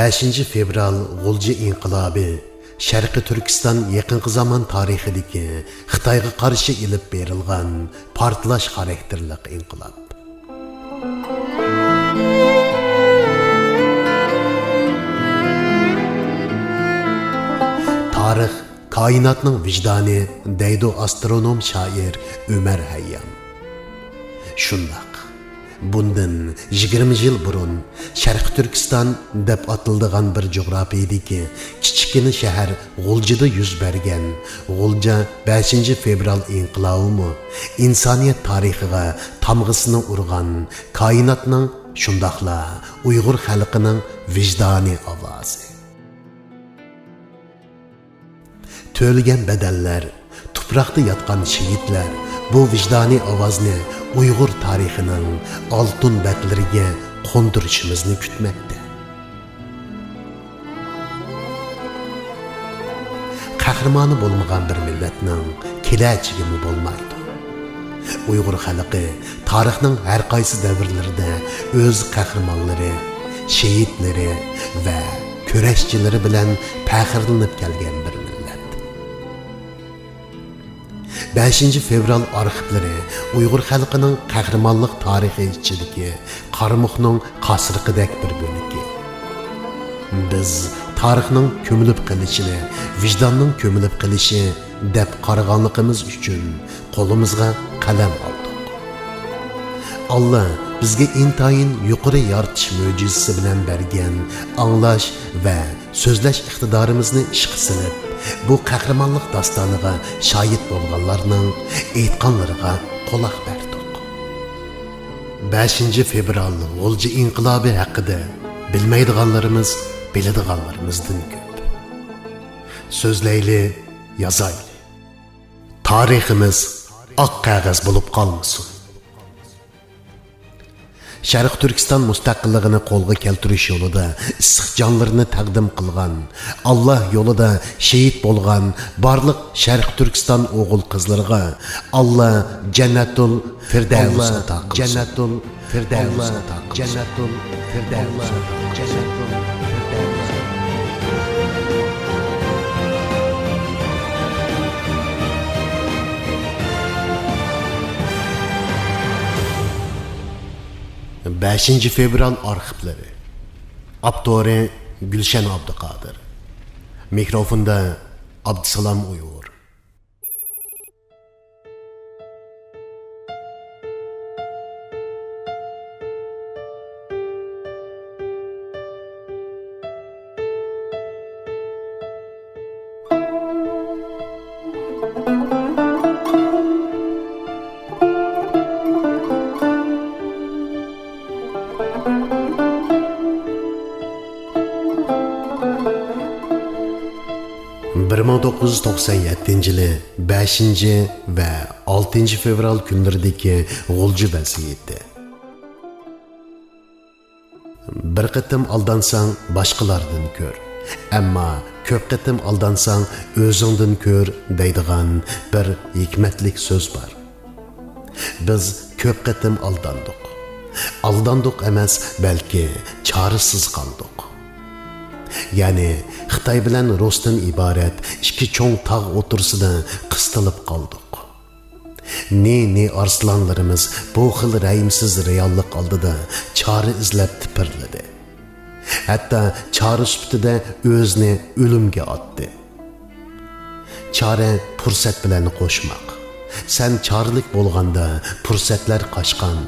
5 fevral G'ulji inqilobi Sharqiy Turkiston yaqinqi zamon tarixidagi Xitoyga qarshi ilib berilgan portlash xarakterli inqilob. Tarix koinotning vijdoni deydi astronom shoir Umar Hayyam. Shundoq bundan 20 yil burun Sharqiy Turkiston deb atiladigan bir jo'grafiyadagi kichkina shahar G'uljida yuz bergan G'ulja 5 fevral inqilobi insoniyat tarixiga tamg'isini urgan koinotning shundoqla Uyg'ur xalqining vijdoni ovozi. To'lgan badallar, tuproqda yotgan shahidlar bu vijdoni ovozni Uyg'ur tarixining oltin batlariga qo'ndirishimizni kutmoqda. Qahramoni bo'lmagan bir millatning kelajagi bo'lmaydi. Uyg'ur xalqi tarixning har qaysi davrlarida o'z qahramonlari, shahidlari va kurashchilari bilan faxrlanib kelgan bir millat. 5 fevral arxivlari Uyg'ur xalqining qahramonlik tarixi ichidagi qarmoqning qasriqidek bir bo'ligi. Biz tarixning ko'milib qilishini, vijdonning ko'milib qilishi deb qaraganligimiz uchun qo'limizga qalam oldik. Allah bizga intayin yuqori yaratish mo'jizasi bilan bergan anglash va so'zlash iqtidorimizni ishga solib, bu qahramonlik dostoniga shohid bo'lganlarning aytganlariga quloq berdik. 5 fevral G'ulji inqilobi haqida bilmaydiganlarimiz biladiganlarimizdan ko'p. So'zlayli, yozayli. Tariximiz oq qog'oz bo'lib qolmasin. Sharqiy Turkiston mustaqilligini qo'lga keltirish yo'lida issiq jonlarini taqdim qilgan, Allah yo'lida shahid bo'lgan barliq Sharqiy Turkiston o'g'il qizlariga Allah jannatul firdavs ato qilsin. Jannatul firdavs ato qilsin. Jannatul firdavs ato qilsin. 5 fevral arxivlari. Abdore Gülşen Abdüqadir. Mikrofonda Abdüsalam Uygur. yılı 5 ve 6 fevral günlerdeki G'ulji vaziyeti. Bir qitim aldansan başqalardan ko'r, ammo ko'p qitim aldansan o'zingdan ko'r deydigan bir hikmatlik so'z bor. Biz ko'p qitim aldandik. Aldandik emas, balki chorasiz qoldik. Yani Xitoy bilan Rusdan iborat ikki cho'ng tog' o'tirsida qistilib qoldik. Ne arslanlarimiz bu xil rayimsiz reallik oldida chora izlab tipirladi. Hatto chora sifatida o'zini o'limga otdi. Chora fursat bilan qo'shmoq. Sen chorlik bo'lganda fursatlar qochgan,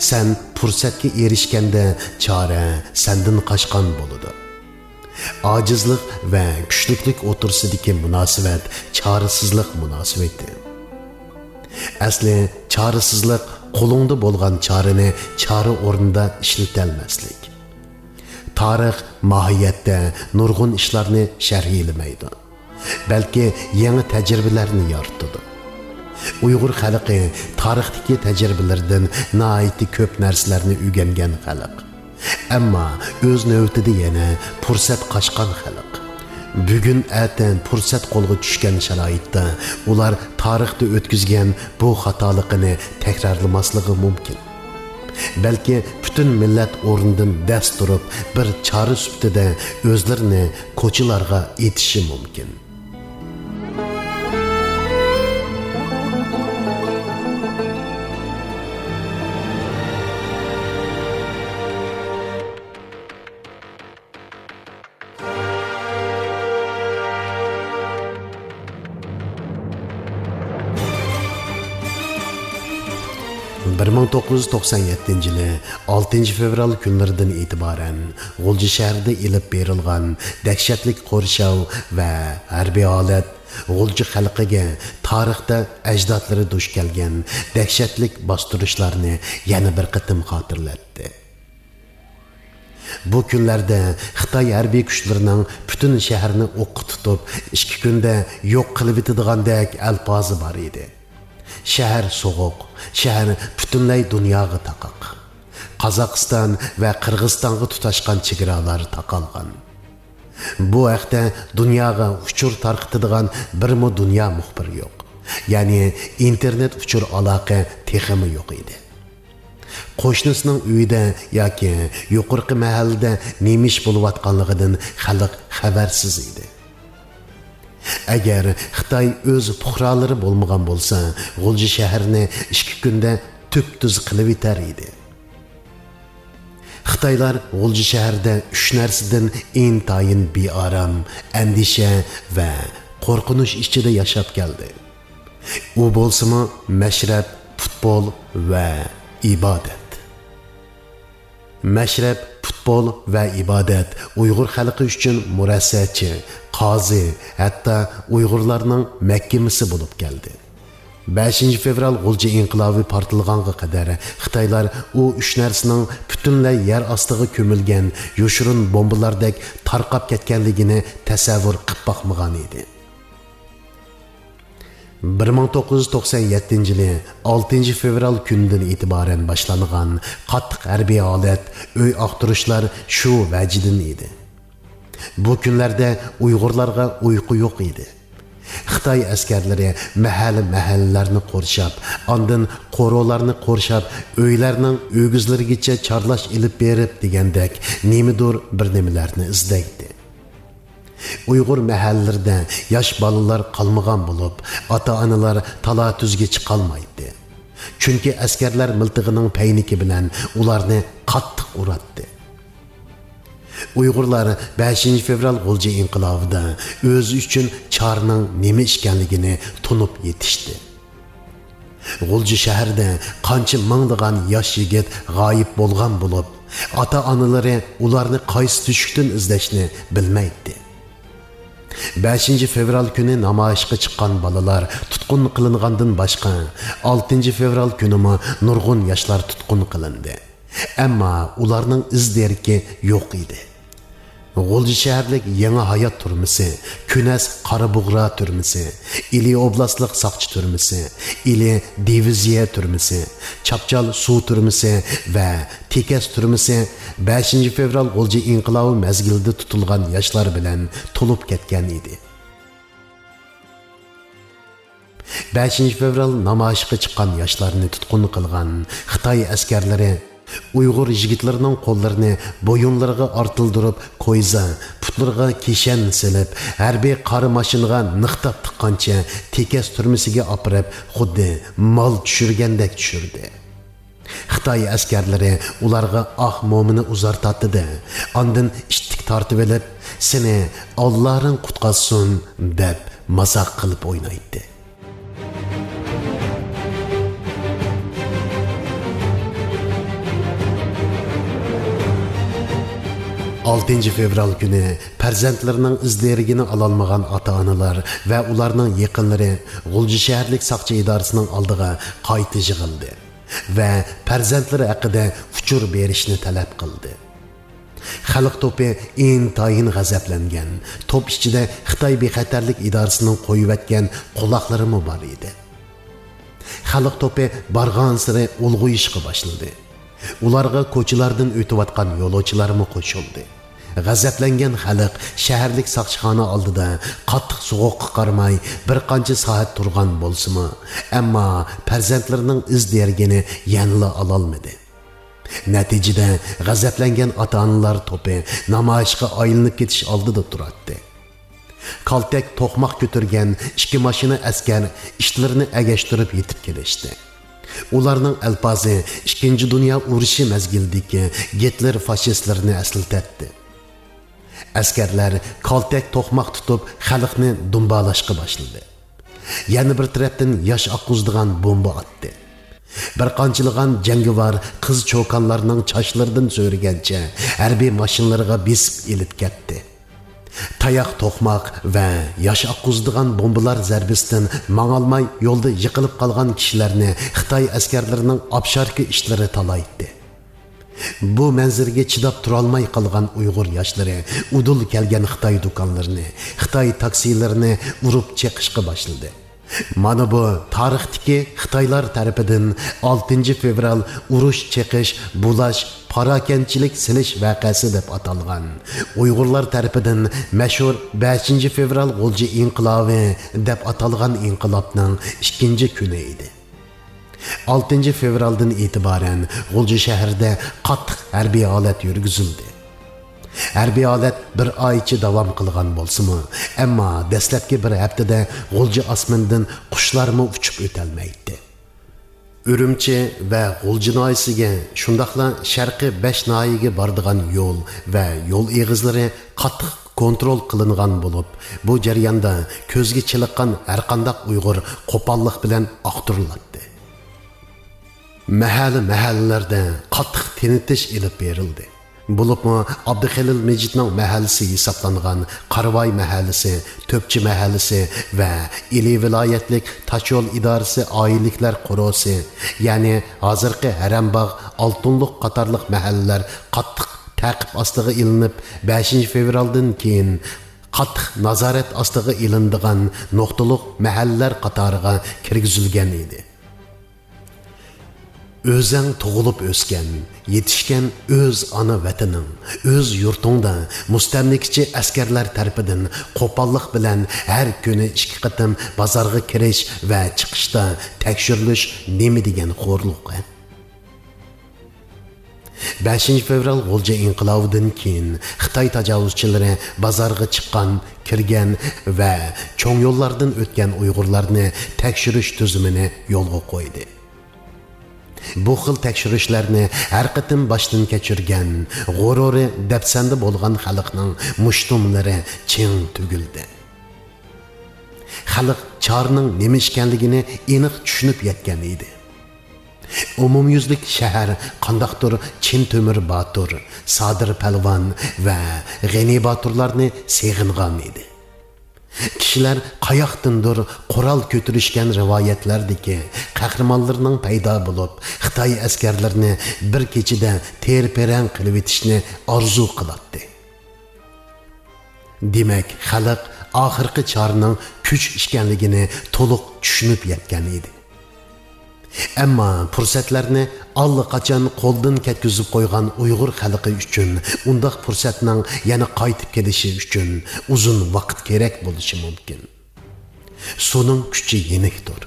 sen fursatga erishganda chora sendan qochgan bo'ladi. Acizlik ve güçlüklük otursidiki münasebet çarəsizlik münasebeti. Asli çarəsizlik qo'lingda bo'lgan çarəni çarə o'rnida ishlatilmaslik. Tarix mohiyatda nurg'un ishlarni sharhlamaydi, balki yangi tajribalarni yaratadi. Uyg'ur xalqi tarixdagi tajribalardan nihoyatda ko'p narsalarni o'rgangan xalq. Ammo o'z navbatida yana fursat qochgan xalq. Bugun ertan fursat qo'lga tushgan sharoitda ular tarixda o'tkazgan bu xatoligini takrorlamasligi mumkin. balki butun millat o'rnidan dast turib bir chora sifatida o'zlarini ko'chalarga etishi mumkin. 1997 yılı 6 fevral günlerinden itibaren G'ulji shahrida ilib berilgan dahshatlik qo'rshav va harbiy holat G'ulji xalqiga tarixda ajdodlari duch kelgan dahshatlik bostirishlarni yana bir qatim xotirlatdi. Bu kunlarda Xitoy harbiy kuchlarining butun shaharni o'qqa tutib 2 kunda yo'q qilib etadigandak alpozi bor edi. Shahar soğuk, shahar butunlay dunyoga taqoq. Qozog'iston va Qirg'izistonga tutashgan chegaralar taqalgan. Bu haqda dunyoga uchur tarqatadigan birmi dunyo muxbiri yo'q. Ya'ni internet uchur aloqa texmi yo'q edi. Qo'shnisining uyida yoki yuqorqi mahallada nima ish bo'layotganligidan xalq xabarsiz edi. Agar Xitoy o'z puhralari bo'lmagan bo'lsa, G'ulji shaharni 2 kunda tub-tuz qilib etar edi. Xitoylar G'ulji shaharda 3 narsadan intayin bearam, andisha va qo'rqinish ichida yashab keldi. U bo'lsa-mu mashrab, futbol va ibodat. Mashrab, futbol va ibodat Uyg'ur xalqi uchun murassachi, qozi, hatto Uyg'urlarning Makkimisi bo'lib keldi. 5 fevral G'ulji inqilobi portilganga qadar Xitoylar u 3 narsaning butunlay yer ostiga ko'milgan yoshirin bombalardek tarqab ketganligini tasavvur qilib boqmagan edi. 1997 yılı 6 fevral günden itibaren başlanğan qattiq harbiy holat, öy aqtirishlar shu vajidin edi. Bu günlerde Uyg'urlarga uyqu yo'q edi. Xitoy askarlari mahallalarni qorshab, ondan qo'rovlarni qorshab, uylarning o'gizlarigacha charlash ilib berib degandek nimidir bir nimalarni izlaydi. Uyg'ur mahallalarida yosh bolalar qolmagan bo'lib, ota-onalar tala-tuzga chiqolmaydi. Chunki askarlar miltig'ining payniki bilan ularni qattiq uratdi. Uyg'urlar 5 fevral G'ulji inqilobida o'zi uchun chorning nima ekanligini tunib yetishdi. G'ulji shahrida qancha minglagan yosh yigit g'oyib bo'lgan bo'lib, ota-onalari ularni qaysi tushukdan izlashni bilmaydi. 5 fevral günü namoyishga chiqqan balalar tutqun qilingandan boshqa 6 fevral kunimi nurg'un yoshlar tutqun qilindi. Ammo ularning izderki yo'q edi. G'ulji shaharlik Yangi hayot turmisi, Kunas Qorabug'ra turmisi, Ili oblastlik soqchi turmisi, Ili diviziya turmisi, Chapchal suv turmisi va Tekes turmisi 5 fevral G'ulji inqilobi mezgilida tutilgan yoshlar bilan to'lib ketgan edi. 5 fevral namoyishga chiqqan yoshlarni tutqun qilgan Xitoy askarlari Uyg'ur yigitlarning qo'llarini bo'yinlariga ortildirib, qo'yza, putlarga kishan silib, harbiy qora mashinaga niqtab tiqqancha Tekes turmisiga opirib, xuddi mol tushirgandek tushirdi. Xitoy askarlari ularga mo'mini uzartatdi. Ondan ishtik tortib olib, "Seni Allohning qutqazsin" deb mazoq qilib o'ynaydi. 6 fevral günü farzandlarining izlerigini alolmagan ota-onalar va ularning yaqinlari G'ulji shaharlik soqchi idorasining oldiga qayta yig'ildi va farzandlari haqida uchur berishni talab qildi. Xalq to'pi intayin g'azablangan. To'p ichida Xitoy bexatarlik idorasining qo'yib-atgan quloqlari bor edi. Xalq to'pi bargan sari ulg'uyishga boshladi. Ularga ko'chalardan o'tayotgan yo'lovchilarmi qo'shildi. G'azablangan xalq shaharlik soqchixona oldida qattiq sovuqqa qaramay bir qancha soat turgan bo'lsa-mu, ammo farzandlarining iz dergini yanila ololmadi. Natijada g'azablangan ota-onalar to'pi namoyishga aylanib ketish oldida turadi. Kaltak to'qmoq ko'targan ikki mashina askar ishlarini agashtirib yetib kelishdi. Ularning alfazi Ikkinchi dunyo urushi mazgilidagi Gitler fashistlarini eslatdi. Askarlar kaltak to'qmoq tutib xalqni dumbalashga boshladi. Yana bir tarafdan yosh oqquzdigan bomba otdi. Bir qanchilgan jangovar qiz cho'konlarning chochlaridan so'rigancha harbiy mashinalarga besib elib ketdi. Tayoq to'qmoq va yosh oqquzdigan bombalar zarbisidan mangolmay yo'lda yiqilib qolgan kishilarni Xitoy askarlarining obsharki ishlari talaydi. Bu manzarga chidab turolmay qolgan Uyg'ur yoshlari udul kelgan Xitoy do'konlarini, Xitoy taksilarini urib chiqishga boshladi. Mana bu tarixdagi Xitoylar tarafidan 6 fevral urush chiqish, bulash, parakanchilik silish voqeasi deb atalgan. Uyg'urlar tarafidan mashhur 5 fevral G'ulji inqilobi deb atalgan inqilobning ikkinchi kuni edi. 6 fevraldan e'tiboran G'ulji shahrida qattiq harbiy holat yurgizildi. Harbiy holat bir oy ichi davom qilgan bo'lsa-mu, ammo dastlabki bir haftada G'ulji osmondan qushlarmi uchib o'tolmaydi. Urumchi va G'ulji noyisiga, shundaqla sharqiy 5 noyiga boradigan yo'l va yo'l egizlari qattiq kontrol qilingan bo'lib, bu jarayonda ko'zga chiliqqan har qanday Uyg'ur qo'pollik bilan oqtiriladi. Mahallalarda qattiq tinitish ilib berildi. Bulupmu Abduxalil Mejidning mahallasi hisoblangan Qarvoy mahallasi, To'pchi mahallasi va Ili viloyatlik Tashyo'l idorasi oiliklar qurosi, ya'ni hozirgi Harambog', Oltinliq qatorliq mahallalar qattiq ta'qib ostiga ilinib, 5 fevraldan keyin qattiq nazorat ostiga ilindigan nuqtaliq mahallalar qatoriga kirgizilgan edi. O'zing tug'ilib o'sgan, yetishgan o'z ona vataning, o'z yurtingda mustamlikachi askarlar tarafidan qo'pollik bilan har kuni 2 qatim bozorga kirish va chiqishda tekshirilish nima degan xo'rliq? 5 fevral G'ulji inqilobidan keyin Xitoy tajovuzchilari bozorga chiqqan, kirgan va cho'ng yo'llardan o'tgan Uyg'urlarni tekshirish tuzumini yo'lga qo'ydi. Bu xil tekshirishlarni har qatim boshdan kechirgan, g'ururi dafsanda bo'lgan xalqning mushtumlari ching tugildi. Xalq chorning nima ekanligini aniq tushunib yetgan edi. Umumyuzlik shahar qandaqdir Chin Temur Botur, Sodir Palvon va G'ani Boturlarni seg'ingan edi. Kishilar qayoqdandir qurol ko'tarishgan rivoyatlardagi qahramonlarning paydo bo'lib, Xitoy askarlarini bir kechada terperang qilib etishni orzu qiladi. Demak, xalq oxirgi chorning kuch ekanligini to'liq tushunib yetgan edi. Ammo fursatlarni allaqachon qo'ldan ketkizib qo'ygan Uyg'ur xalqi uchun undaq fursatning yana qaytib kelishi uchun uzun vaqt kerak bo'lishi mumkin. So'ning kuchi yenikdir.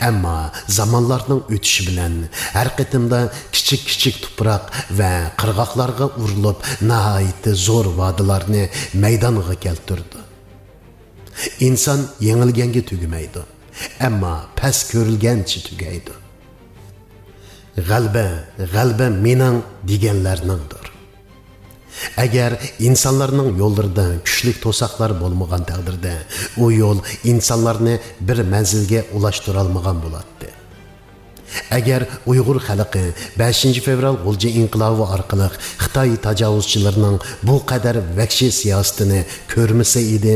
Ammo zamonlarning o'tishi bilan har qatimda kichik tuproq va qirg'oqlarga urilib, nihoyat zo'r vodilarni maydonga keltirdi. Inson yengilganga tugamaydi, ammo past ko'rilgancha tugaydi. G'alba mening deganlarningdir. Agar insonlarning yo'llarida kuchli to'saqlar bo'lmagan taqdirda, u yo'l insonlarni bir manzilga ulashtira olmagan bo'ladi. Agar Uyg'ur xalqi 5 fevral G'ulji inqilobi orqali Xitoy tajovuzchilarining bu qadar vahshiy siyosatini ko'rmasa edi,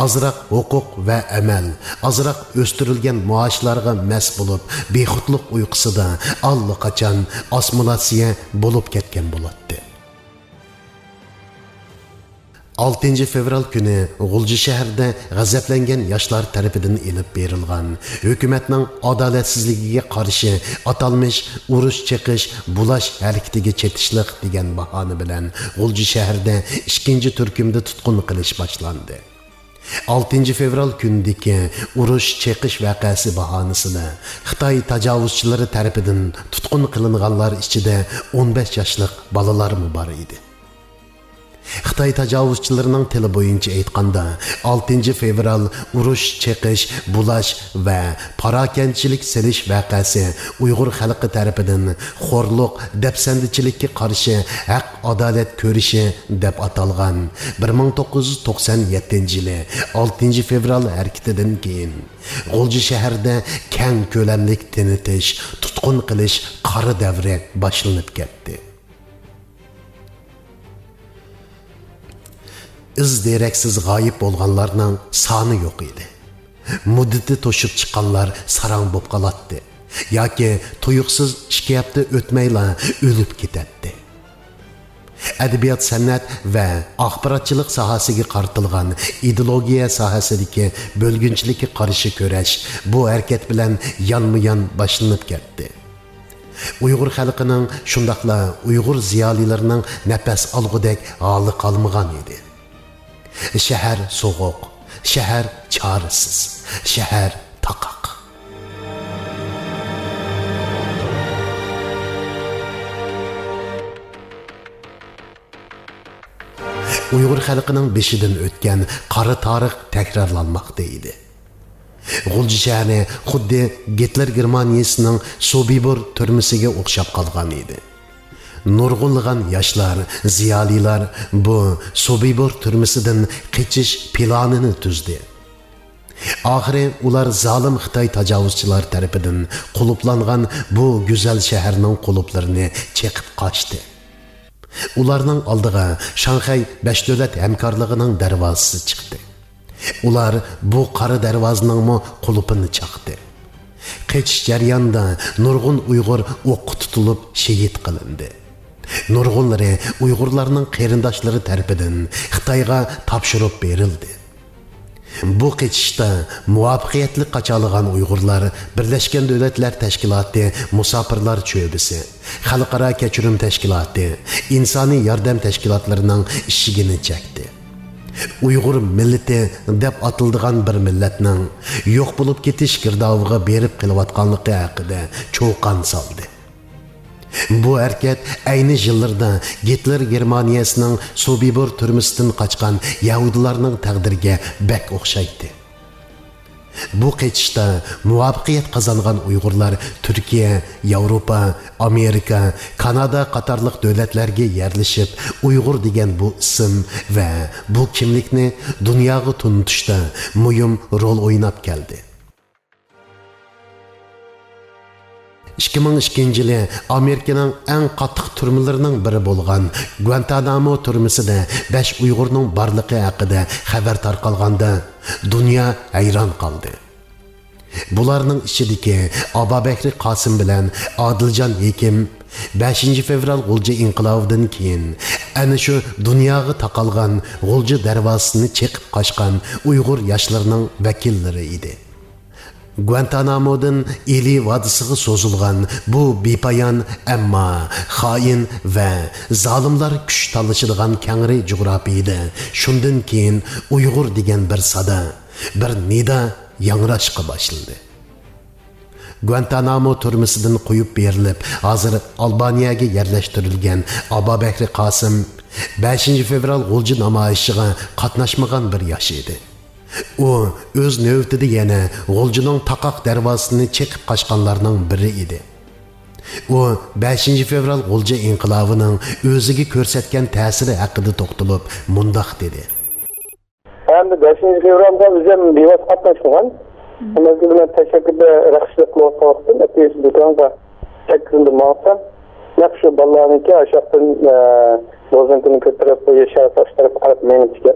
azroq huquq va amal, azroq o'stirilgan maoshlarga mas bo'lib, bexudlik uyqusida allaqachon assimilyatsiya bo'lib ketgan bo'ladi. 6 fevral kuni G'ulji shahrida g'azablangan yoshlar tarafidan elib berilgan hukumatning adolatsizligiga qarshi atalmish urush chiqish, bulash harakatiga chetishlik degan bahona bilan G'ulji shahrida 2 turkumda tutqun qilish boshlandi. 6 fevral kunidagi urush cheqish voqeasi bahonasida Xitoy tajovuzchilari tarafidan tutqun qilinganlar ichida 15 yoshli bolalar bor edi. Xitoy tajovuzchilarining tili bo'yicha aytganda 6 fevral urush cheqish, bulash va parokanchilik silish voqeasi Uyg'ur xalqi tarafidan xo'rliq, dafsandichilikka qarshi haq adolat ko'rishi deb atalgan 1997-yili 6 fevral harakatidan keyin G'ulji shahrida keng ko'lamli tinitish, tutqun qilish qora davri boshlanib ketdi. İz deraksiz g'oyib bo'lganlarning soni yo'q edi. Muddati to'shib chiqqanlar sarang bo'lib qolatdi yoki tuyuqsiz 2 hafta o'tmayla o'lib ketadi. Adabiyot, san'at va axborotchilik sohasiga qaratilgan ideologiya sohasidagi bo'lginchilikka qarshi kurash bu harakat bilan yonma-yon boshlanib ketdi. Uyg'ur xalqining shundaqla Uyg'ur ziyolilarining nafas olgudek holi qolmagan edi. Shahar soğuq, shahar chorasiz, shahar taqoq. Uyg'ur xalqining beshidan o'tgan qora tarix takrorlanmoqda edi. G'ulji shahri xuddi Gitler Germaniyasining Sobibor turmasiga o'xshab qolgan edi. Nurg'unlagan yoshlar, ziyolilar bu Sobibor turmasidan qochish planini tuzdi. Oxiri ular zolim Xitoy tajovuzchilari tarafidan quluplangan bu go'zal shaharning quluplarini cheqib qochdi. Ularning oldiga Shanxay 5 davlat hamkorligining darvozasi chiqdi. Ular bu qora darvozaning qulupini chaqdi. Qochish jarayonida nurg'un Uyg'ur o'qqa tutilib shahid qilindi. Nurg'unlari Uyg'urlarning qarindoshlari tarafidan Xitoyga topshirib berildi. Bu qochishda muvaffaqiyatli qochalagan Uyg'urlar Birlashgan Davlatlar Tashkiloti, Musofirlar cho'bisi, Xalqaro kechirim tashkiloti, insoniy yordam tashkilotlarining ishigini chekdi. Uyg'ur millati deb atiladigan bir millatning yo'q bo'lib ketish girdoviga berib qilayotganligi haqida cho'qan soldi. Bu harakat ayni yillarda Gitler Germaniyasining Sobibor turmasidan qochgan Yahudilarning taqdiriga bak o'xshaydi. Bu qochishda muvaffaqiyat qozongan Uyg'urlar Turkiya, Yevropa, Amerika, Kanada qatorliq davlatlarga yerlashib, Uyg'ur degan bu ism va bu kimlikni dunyoga tunutishda muhim rol o'ynab keldi. 2002-yili Amerikaning eng qattiq turmalarining biri bo'lgan Guantanamo turmasida 5 Uyg'urning borligi haqida xabar tarqalganda dunyo hayron qoldi. Bularning ichidagi Ababakri Qosim bilan Odiljon Hekim 5 fevral G'ulji inqilobidan keyin ana shu dunyoga taqalgan G'ulji darvozasini cheqib qochgan Uyg'ur yoshlarining vakillari edi. Guantanamo'dan Ili vodisiga so'zilgan bu bepoyon ammo xoin va zolimlar kuch tanlashadigan kangri jo'grafiyada shundan keyin Uyg'ur degan bir sada, bir nida yangrashga boshlandi. Guantanamo turmasidan qo'yib berilib, hozir Albaniyaga yerlashtirilgan Abubakri Qosim 5 fevral G'ulji namoyishiga qatnashmagan bir yosh edi. U o'z navbatida yana G'uljining taqoq darvozasini cheqib qochganlarning biri edi. U 5 fevral G'ulji inqilobining o'ziga ko'rsatgan ta'siri haqida to'xtalib mundoq dedi. Endi 5 fevralda o'zim bevosita qatnashgan. Ularga bilan tashakkurda raxshilik qilyapman. Ateş do'konga chakrimda maqsam, yaxshi bolalarniki ashaqdan bozantini ko'tarib yashar sochlarib qarab menga.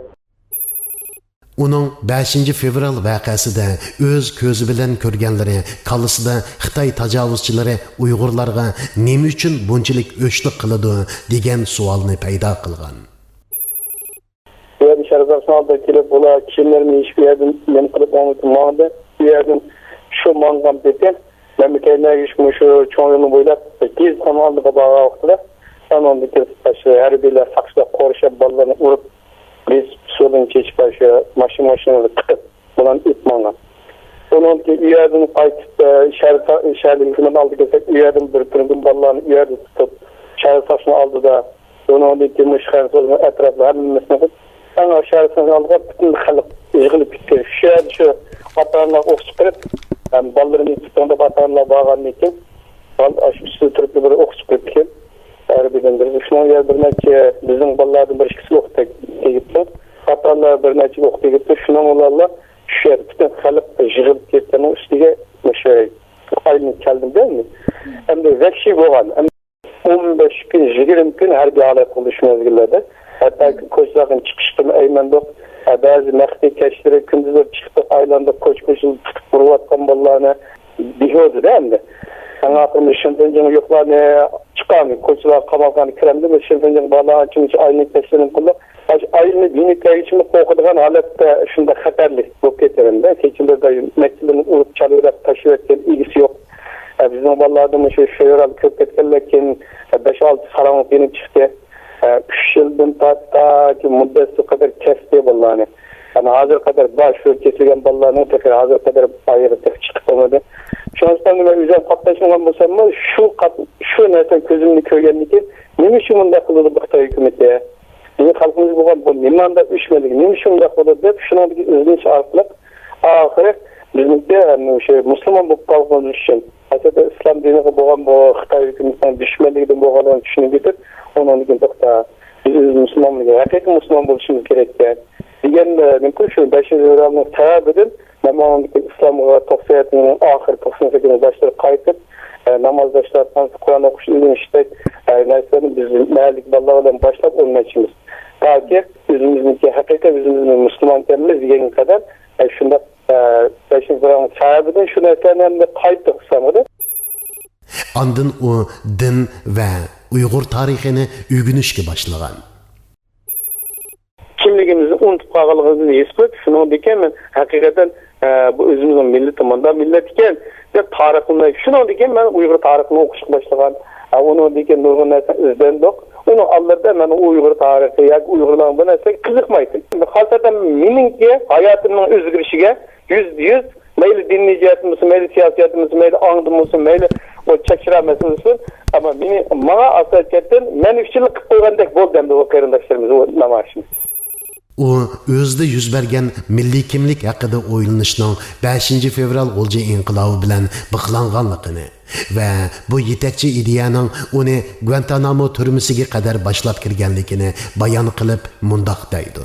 Uning 5 fevral voqeasida o'z ko'zi bilan ko'rganlari qallasida Xitoy tajovuzchilari Uyg'urlarga nima uchun bunchalik o'chlik qiladi degan savolni paydo qilgan. Bu sharafsizda kelib ular kishilarni ish berdim, men qilib olmoqda. Bu yerdan shu mangam deb mamlakatlarga shu cho'ngni bo'ylab tez tomonga borib vaqtida tomonda harbiylar saqlab qorishib bolalarni urib Biz solun keçip şu maşinaları tıkıp bulan itmanlar. Onun ki üyerden qaytıp şehirlinkini aldı kesek üyerden bir tırgın ballarını üyerden tutup şehir taşını aldı da onun ki müşkhen solun etrafı hemimesine en şehir taşını aldı da bütün halk yığılıp bitti. Şu atarlar oksup verip ballarını tuttuğunda atarlar bağlanın için üstü tırıklı bir oksup verip bilindirdi. Şunun yer bir neçe bizim ballardan bir ikisi okta gitti. Atarlar bir neçe okta gitti. Şunun olarla şu yer bütün halk yığılıp kettiğinin üstüge aynı keldim değil mi? Hem de vekşi boğan. 15 gün, 20 gün her bir alay konuşma mezgillerde. Hatta koçların çıkıştığını eymendik. Bazı mehdi keşleri gündüzler çıktık aylanda koçun tutup vuruvatkan ballarına diyordu değil mi? Sen akıllı şıntıncın yoklar ne çıkamıyor. Koçlar kamalkanı kiremdi ve şıntıncın ballarına çünkü aynı keşlerin kullanıp aynı dinlikler için korkuduğun halette şunda haberli bu getirinde. Seçimde de mektubumun uğrup çalıyarak taşıyarak ilgisi yok. Bizim ballardan şu yoral köp etkerlerken 5-6 karanlık benim çıktı. 3 yıldan hatta ki muddeti kadar kesti ballarını. Yani hazır kadar başı kesilgen ballarını tekrar hazır kadar ayrı çıkmadı. Şu an ben üzerine patlaşmadan bulsam şu nereden közümünü köygenlik nemişim bunda kıldı bakta hükümete. Bizim halkımız bu limanda üşmedik. Nemişim bunda kıldı deyip şuna bir üzgünç artlık. Ahire bizimde Müslüman bu kalkmanız için aslında İslam dinine bu Xitay hükümetinden düşmeliğinin bu olanı düşünüp getir. Onun için da biz Müslümanlığı, hakiki Müslüman buluşumuz gerekli. Diyen mümkün şu 5. Evralının sebep edin. Namazın İslam'a toksiyatının ahir 98'in başları kayıtıp namazdaşlardan Kur'an okuşunu işte biz mehallik ballarla başlayıp onun içimiz. Ta ki yüzümüzdeki hakiki yüzümüzün Müslüman kendimiz diyen kadar şunda 5. Evralının sebep edin. Şu nesnelerinde kayıttık sanırım. Andın o din ve Uyghur tarixini öğünüşke başlagan. Kimligimizni unutup qalğanlığımızı esbep, şunu deken men hakikaten bu özümüzün milletinden millet iken ve tarixini şunu deken men Uyghur tarixini okuş başlagan. Onu deken nurgun narsa izlendik. Onu allarda men Uyghur tarixi yoki Uyg'urlarning bu narsaga qiziqmaydim. Xosatan meningki hayotimning o'zgarishiga %100 mayli diniy jihatimiz, mayli siyosatimiz, mayli ongimiz, mayli o çekiştiremezsiniz ama bana asaliyetten menüfçilik qilib qo'ygandek bo'ldi endi o qarindoshlarimiz o namoyishimiz. O özde yüz bergen milli kimlik haqida o'ylanishning 5 fevral G'ulji inqilobi bilan bıqlanganligini ve bu yetakchi ideyaning uni Guantanamo turmasiga qadar boshlab kirganligini bayon qilib mundoq deydi.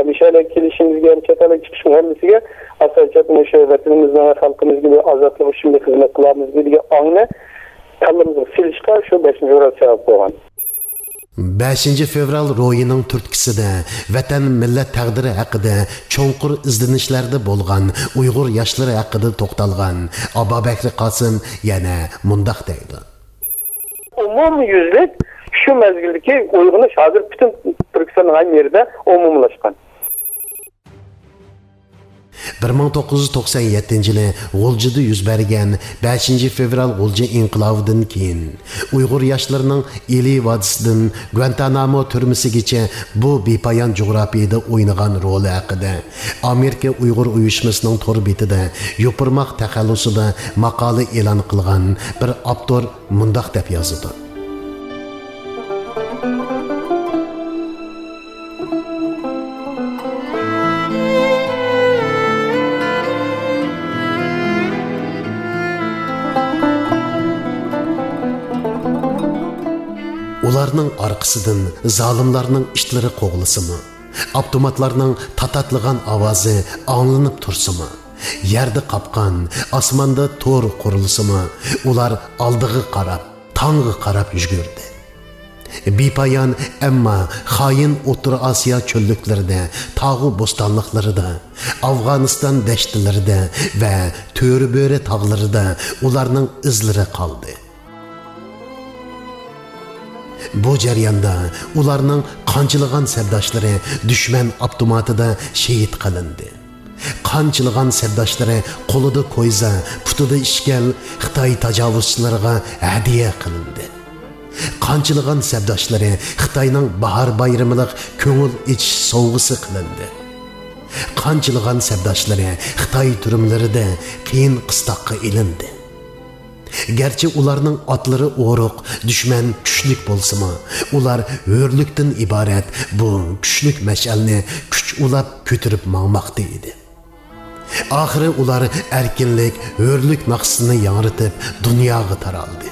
Mishale kelishimizga, chetalik chiqish muhammasiga asosiyatni shu vatanimizning va xalqimiz gibi azodlik uchun xizmat qilamiz degan ongni qalbimizga silishga shu 5 fevral sabab bo'lgan. 5 fevral ro'yining turtkisida vatan millat taqdiri haqida cho'nqur izlanishlarda bo'lgan Uyg'ur yoshlari haqida to'xtalgan Abubakr Qosim yana mundoq deydi. Umumyüzlük şu mezgildeki uyg'unish hozir bütün Türkistanning ham yerida umumlashgan. 1997 yılı G'uljida yuz bergan 5 fevral G'ulji inqilobidan keyin Uyg'ur yoshlarının Ili vodisidan Guantanamo turmasigacha bu bepoyon jug'rofiyada o'ynagan roli haqida Amerika Uyg'ur uyushmasining to'r betida Yopirmoq taxallusida maqola e'lon qilgan bir avtor mundoq deb yozadi. Ularning orqasidan zolimlarning ishlari qo'g'lisimi, avtomatlarning tatatligan ovozi anglanib tursimi, yerda qopqan, osmonda to'r qurilsimi, ular oldiga qarab, tongga qarab yugurdi. Bepoyon ammo xoin O'rta Osiyo cho'lliklarida, tog'u bo'stonliqlarida, Afg'oniston dashtlarida va To'ribo'ri tog'larida ularning izlari qoldi. Bu jarayonda ularning qanchilgan sardoshlari dushman avtomatida shahid qilindi. Qanchilgan sardoshlari qo'lida ko'yza, putida ishkal Xitoy tajovuzchilariga hadiya qilindi. Qanchılığan səbdaşları Xitayning bahar bayramılıq köngül ichish sovg'isi qilindi. Qanchılığan səbdaşları Xitay turumlarida qiyin qistoqqa ilindi. Gerçi ularning otlari o'ruq, dushman kuchlik bo'lsa-mu, ular hurlikdan iborat bu kuchlik mash'alni kuch ulab ko'tarib mangmoqda edi. Oxiri ular erkinlik, hurlik maqsadini yangritib dunyoga taraldi.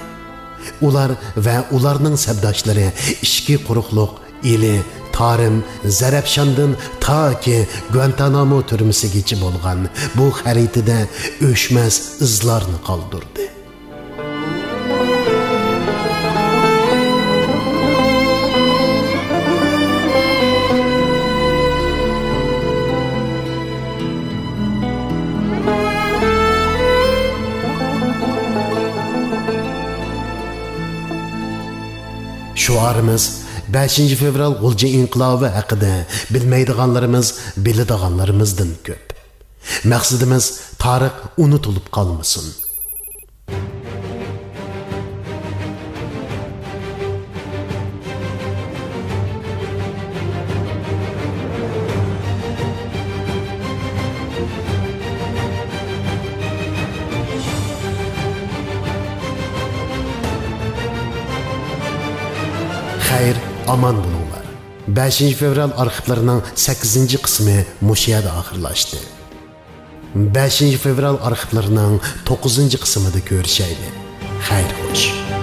Ular va ularning sabdoshlari ishki quruqliq, ili, Tarim, Zarafshondan toki Guantanamo turmasigacha bo'lgan bu xaritada o'chmas izlarni qoldirdi. Şuarımız 5 fevral G'ulji inqilobi haqida bilmaydiganlarimiz biladiganlarimizdan ko'p. Maqsadimiz tarix unutilib qolmasin. Xayr, aman bo'linglar. 5 fevral arxivlarining 8 qismi mushu yerda oxirlashdi. 5 fevral arxivlarining 9 qismida ko'rishaylik. Xayr xo'sh.